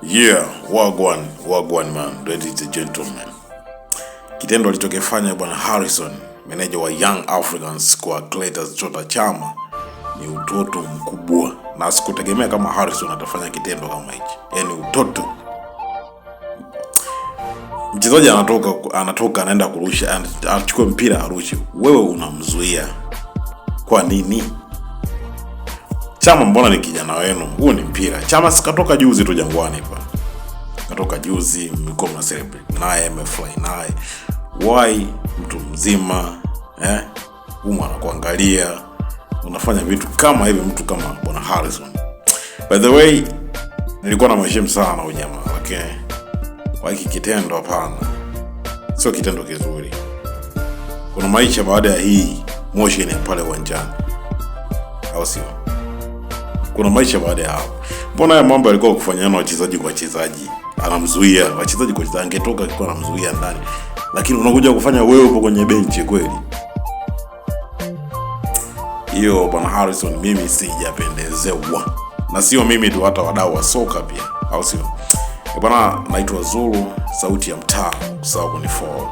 Yeah, wagwan man, ladies and gentlemen. Kitendo alichokifanya bwana Harrison, meneja wa Young Africans kwa Clatous Chota Chama ni utoto mkubwa, na sikutegemea kama Harrison atafanya kitendo kama hichi. Yaani utoto. Mchezaji anatoka anaenda kurusha, anachukua mpira arushe. Wewe unamzuia. Kwa nini? Chama mbona ni kijana wenu? Huo ni mpira. Chama sikatoka juzi tu Jangwani hapa. Katoka juzi, mko mna celebrate naye, mmefly naye. Why mtu mzima anakuangalia unafanya vitu kama hivi, mtu kama bwana Harrison? By the way, nilikuwa na mheshimu sana unyama, okay? Kwa hiki kitendo hapana. Sio kitendo kizuri. Kuna maisha baada ya hii motion ya pale uwanjani. Au sio? Kuna maisha baada ya hapo. Mbona haya mambo yalikuwa kufanyana wachezaji kwa wachezaji? Anamzuia wachezaji kwa wachezaji, angetoka alikuwa anamzuia ndani. Lakini unakuja kufanya wewe upo kwenye benchi kweli? Hiyo bwana Harrison mimi sijapendezewa. Na sio mimi tu, hata wadau wa soka pia. Au sio? Bwana, naitwa Zulu, sauti ya mtaa, usahau kunifollow.